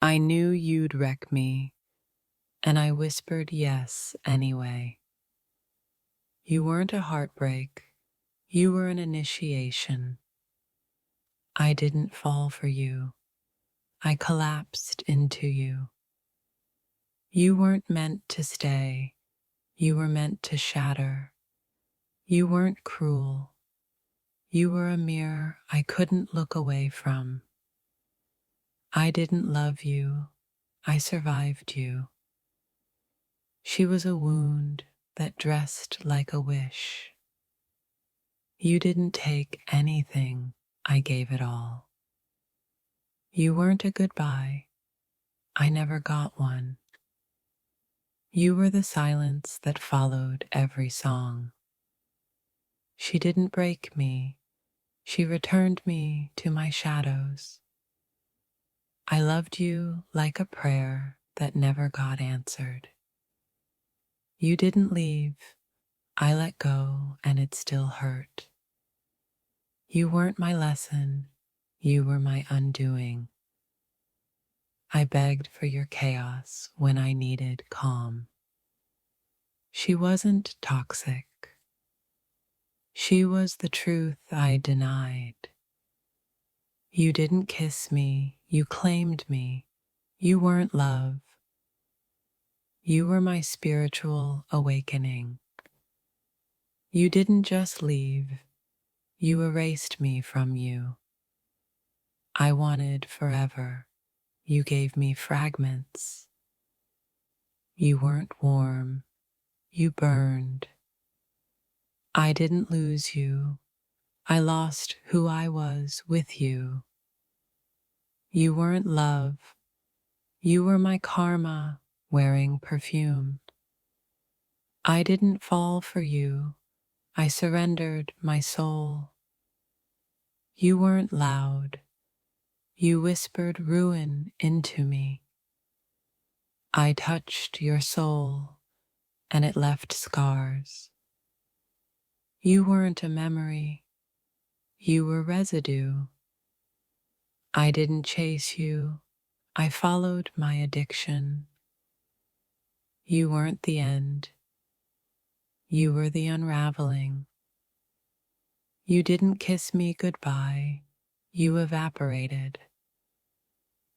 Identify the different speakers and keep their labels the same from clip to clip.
Speaker 1: I knew you'd wreck me, and I whispered yes anyway. You weren't a heartbreak, you were an initiation. I didn't fall for you, I collapsed into you. You weren't meant to stay, you were meant to shatter. You weren't cruel, you were a mirror I couldn't look away from. I didn't love you, I survived you. She was a wound that dressed like a wish. You didn't take anything, I gave it all. You weren't a goodbye, I never got one. You were the silence that followed every song. She didn't break me, she returned me to my shadows. I loved you like a prayer that never got answered. You didn't leave, I let go and it still hurt. You weren't my lesson, you were my undoing. I begged for your chaos when I needed calm. She wasn't toxic. She was the truth I denied. You didn't kiss me, you claimed me. You weren't love. You were my spiritual awakening. You didn't just leave, you erased me from you. I wanted forever. You gave me fragments. You weren't warm, you burned. I didn't lose you, I lost who I was with you. You weren't love, you were my karma wearing perfume. I didn't fall for you, I surrendered my soul. You weren't loud, you whispered ruin into me. I touched your soul, and it left scars. You weren't a memory, you were residue. I didn't chase you, I followed my addiction. You weren't the end, you were the unraveling. You didn't kiss me goodbye, you evaporated.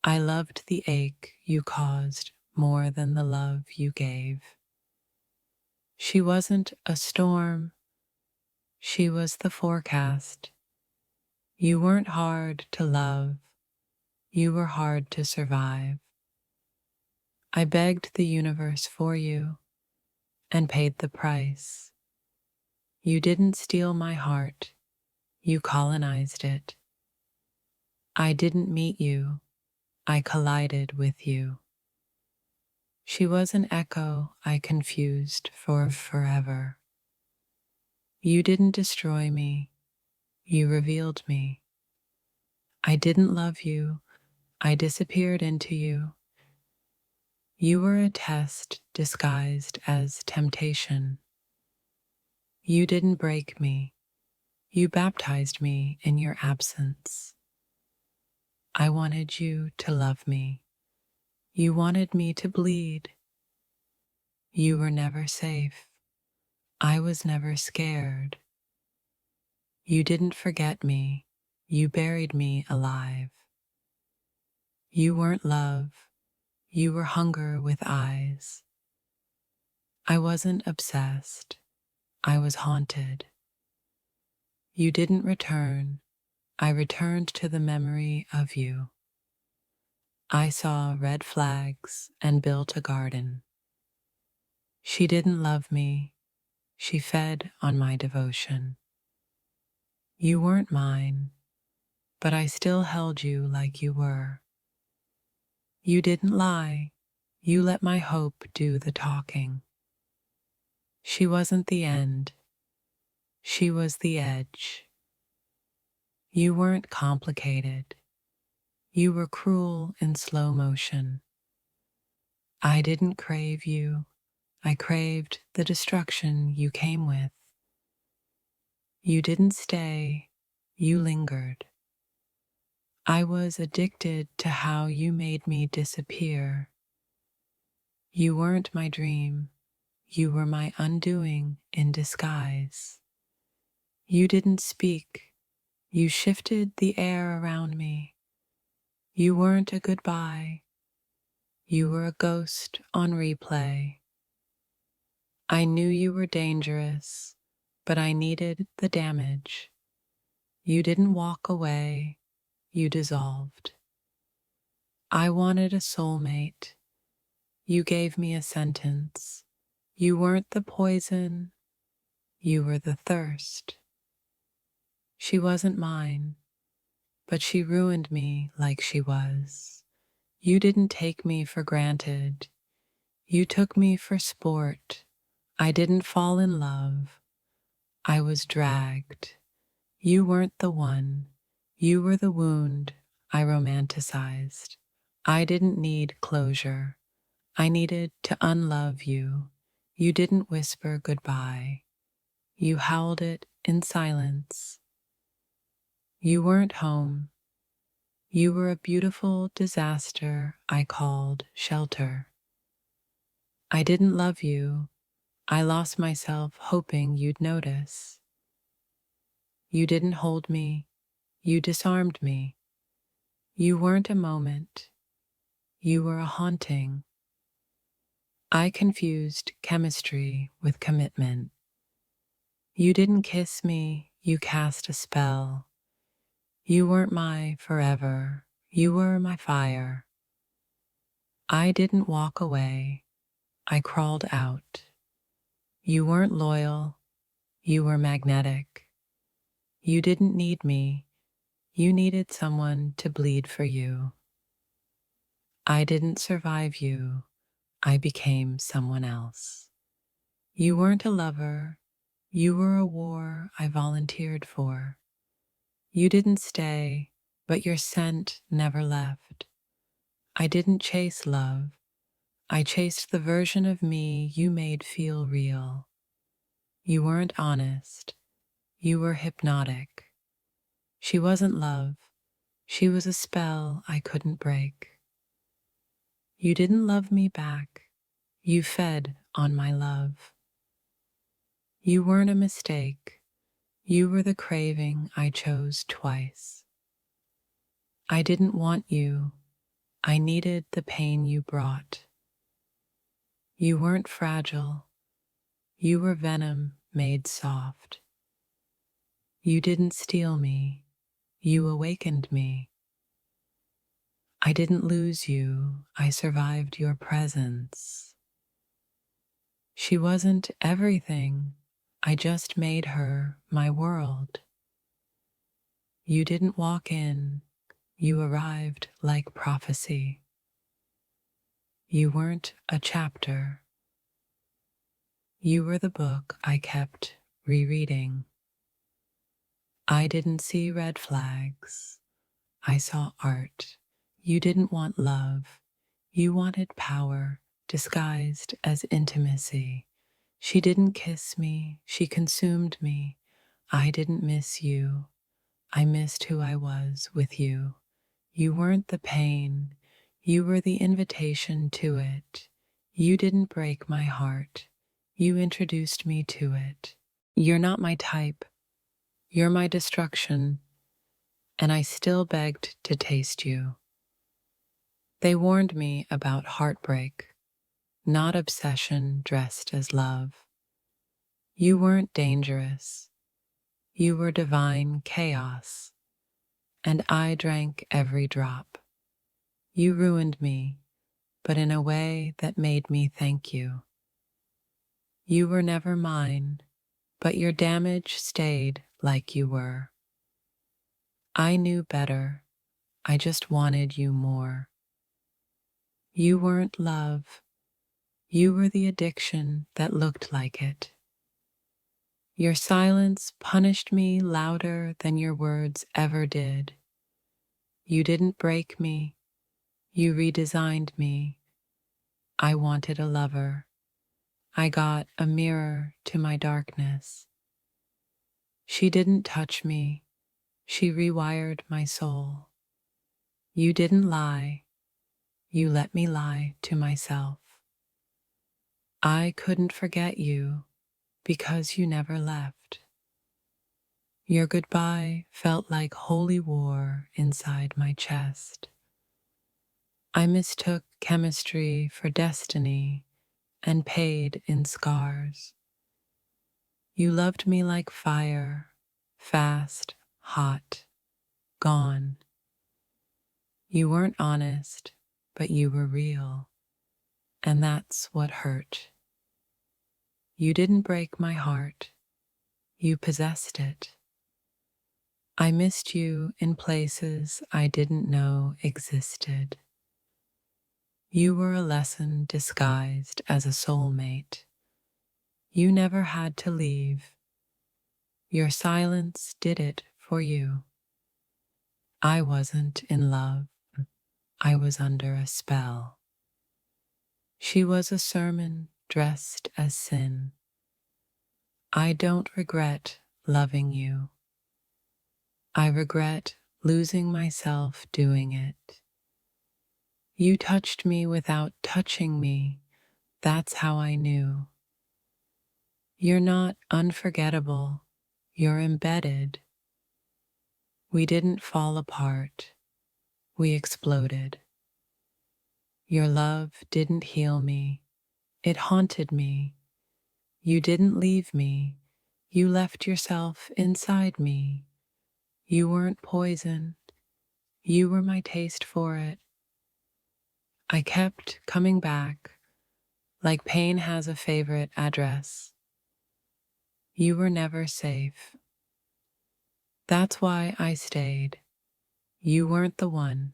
Speaker 1: I loved the ache you caused more than the love you gave. She wasn't a storm, she was the forecast. You weren't hard to love, you were hard to survive. I begged the universe for you and paid the price. You didn't steal my heart, you colonized it. I didn't meet you, I collided with you. She was an echo I confused for forever. You didn't destroy me, you revealed me. I didn't love you, I disappeared into you. You were a test disguised as temptation. You didn't break me, you baptized me in your absence. I wanted you to love me. You wanted me to bleed. You were never safe. I was never scared. You didn't forget me. You buried me alive. You weren't love. You were hunger with eyes. I wasn't obsessed. I was haunted. You didn't return. I returned to the memory of you. I saw red flags and built a garden. She didn't love me. She fed on my devotion. You weren't mine, but I still held you like you were. You didn't lie. You let my hope do the talking. She wasn't the end. She was the edge. You weren't complicated. You were cruel in slow motion. I didn't crave you. I craved the destruction you came with. You didn't stay. You lingered. I was addicted to how you made me disappear. You weren't my dream. You were my undoing in disguise. You didn't speak. You shifted the air around me. You weren't a goodbye. You were a ghost on replay. I knew you were dangerous, but I needed the damage. You didn't walk away. You dissolved. I wanted a soulmate. You gave me a sentence. You weren't the poison. You were the thirst. She wasn't mine, but she ruined me like she was. You didn't take me for granted. You took me for sport. I didn't fall in love. I was dragged. You weren't the one. You were the wound I romanticized. I didn't need closure. I needed to unlove you. You didn't whisper goodbye. You howled it in silence. You weren't home. You were a beautiful disaster I called shelter. I didn't love you. I lost myself hoping you'd notice. You didn't hold me. You disarmed me. You weren't a moment. You were a haunting. I confused chemistry with commitment. You didn't kiss me. You cast a spell. You weren't my forever. You were my fire. I didn't walk away. I crawled out. You weren't loyal. You were magnetic. You didn't need me. You needed someone to bleed for you. I didn't survive you. I became someone else. You weren't a lover. You were a war I volunteered for. You didn't stay, but your scent never left. I didn't chase love. I chased the version of me you made feel real. You weren't honest. You were hypnotic. She wasn't love. She was a spell I couldn't break. You didn't love me back. You fed on my love. You weren't a mistake. You were the craving I chose twice. I didn't want you. I needed the pain you brought. You weren't fragile. You were venom made soft. You didn't steal me. You awakened me. I didn't lose you. I survived your presence. She wasn't everything. I just made her my world. You didn't walk in. You arrived like prophecy. You weren't a chapter. You were the book I kept rereading. I didn't see red flags. I saw art. You didn't want love. You wanted power disguised as intimacy. She didn't kiss me. She consumed me. I didn't miss you. I missed who I was with you. You weren't the pain. You were the invitation to it. You didn't break my heart. You introduced me to it. You're not my type. You're my destruction. And I still begged to taste you. They warned me about heartbreak, not obsession dressed as love. You weren't dangerous. You were divine chaos. And I drank every drop. You ruined me, but in a way that made me thank you. You were never mine, but your damage stayed like you were. I knew better. I just wanted you more. You weren't love. You were the addiction that looked like it. Your silence punished me louder than your words ever did. You didn't break me. You redesigned me. I wanted a lover. I got a mirror to my darkness. She didn't touch me. She rewired my soul. You didn't lie, you let me lie to myself. I couldn't forget you because you never left. Your goodbye felt like holy war inside my chest. I mistook chemistry for destiny and paid in scars. You loved me like fire, fast, hot, gone. You weren't honest, but you were real, and that's what hurt. You didn't break my heart, you possessed it. I missed you in places I didn't know existed. You were a lesson disguised as a soulmate. You never had to leave. Your silence did it for you. I wasn't in love. I was under a spell. She was a sermon dressed as sin. I don't regret loving you. I regret losing myself doing it. You touched me without touching me. That's how I knew. You're not unforgettable. You're embedded. We didn't fall apart. We exploded. Your love didn't heal me. It haunted me. You didn't leave me. You left yourself inside me. You weren't poison. You were my taste for it. I kept coming back, like pain has a favorite address. You were never safe. That's why I stayed. You weren't the one.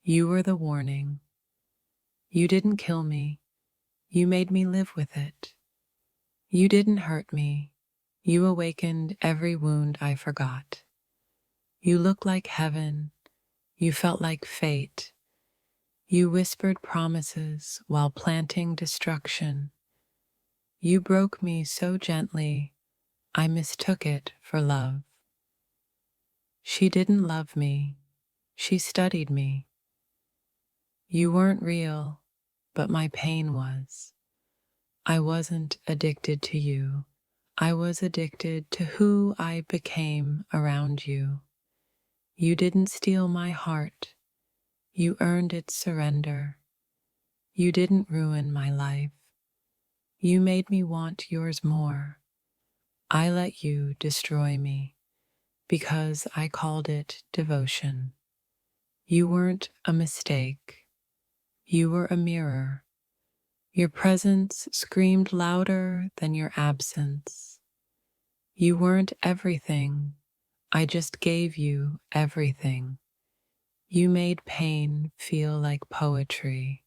Speaker 1: You were the warning. You didn't kill me. You made me live with it. You didn't hurt me. You awakened every wound I forgot. You looked like heaven. You felt like fate. You whispered promises while planting destruction. You broke me so gently, I mistook it for love. She didn't love me. She studied me. You weren't real, but my pain was. I wasn't addicted to you. I was addicted to who I became around you. You didn't steal my heart. You earned its surrender. You didn't ruin my life. You made me want yours more. I let you destroy me because I called it devotion. You weren't a mistake. You were a mirror. Your presence screamed louder than your absence. You weren't everything. I just gave you everything. You made pain feel like poetry.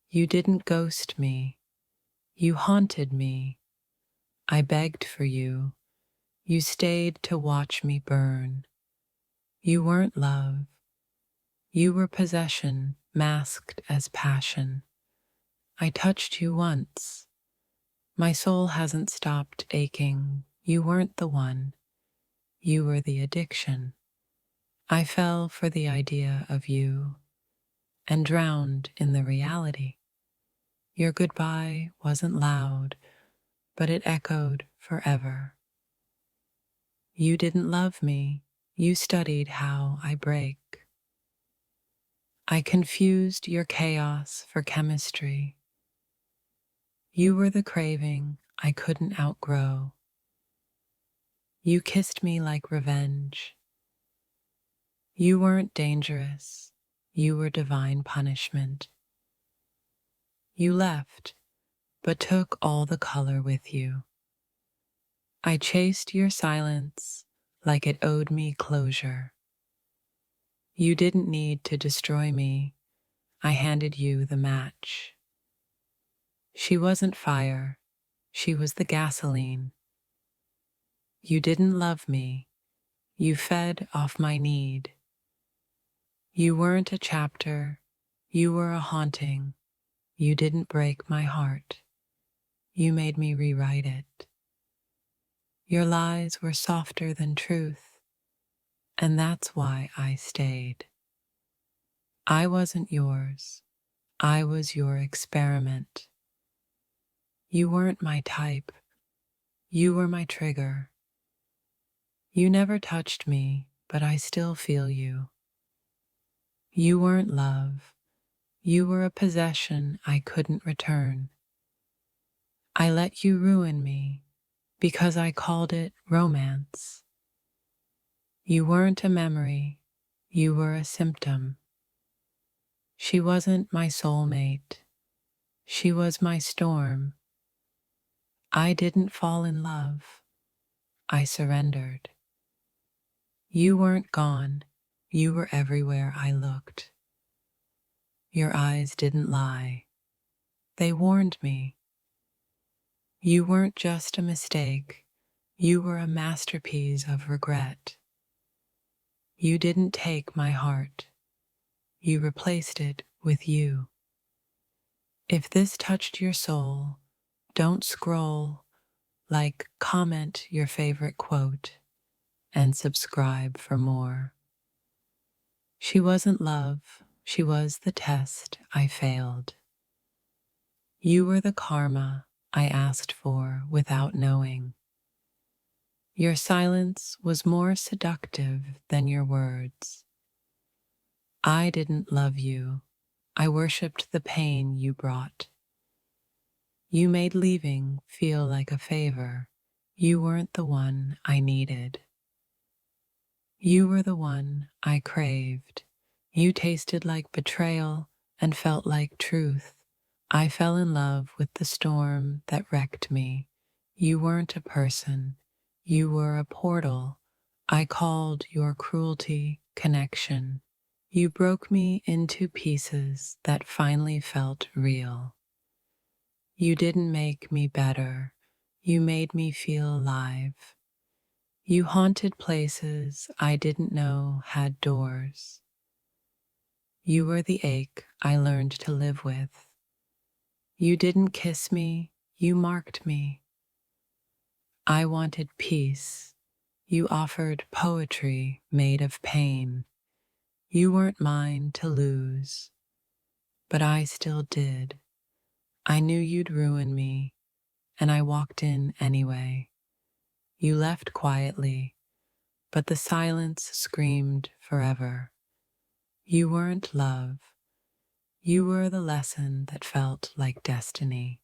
Speaker 1: You didn't ghost me. You haunted me. I begged for you. You stayed to watch me burn. You weren't love. You were possession masked as passion. I touched you once. My soul hasn't stopped aching. You weren't the one. You were the addiction. I fell for the idea of you and drowned in the reality. Your goodbye wasn't loud, but it echoed forever. You didn't love me. You studied how I break. I confused your chaos for chemistry. You were the craving I couldn't outgrow. You kissed me like revenge. You weren't dangerous. You were divine punishment. You left, but took all the color with you. I chased your silence like it owed me closure. You didn't need to destroy me. I handed you the match. She wasn't fire. She was the gasoline. You didn't love me. You fed off my need. You weren't a chapter. You were a haunting. You didn't break my heart. You made me rewrite it. Your lies were softer than truth, and that's why I stayed. I wasn't yours. I was your experiment. You weren't my type. You were my trigger. You never touched me, but I still feel you. You weren't love. You were a possession I couldn't return. I let you ruin me because I called it romance. You weren't a memory. You were a symptom. She wasn't my soulmate. She was my storm. I didn't fall in love. I surrendered. You weren't gone. You were everywhere I looked. Your eyes didn't lie. They warned me. You weren't just a mistake. You were a masterpiece of regret. You didn't take my heart. You replaced it with you. If this touched your soul, don't scroll, like, comment your favorite quote, and subscribe for more. She wasn't love, she was the test I failed. You were the karma I asked for without knowing. Your silence was more seductive than your words. I didn't love you. I worshipped the pain you brought. You made leaving feel like a favor. You weren't the one I needed. You were the one I craved. You tasted like betrayal and felt like truth. I fell in love with the storm that wrecked me. You weren't a person. You were a portal. I called your cruelty connection. You broke me into pieces that finally felt real. You didn't make me better. You made me feel alive. You haunted places I didn't know had doors. You were the ache I learned to live with. You didn't kiss me, you marked me. I wanted peace. You offered poetry made of pain. You weren't mine to lose, but I still did. I knew you'd ruin me, and I walked in anyway. You left quietly, but the silence screamed forever. You weren't love. You were the lesson that felt like destiny.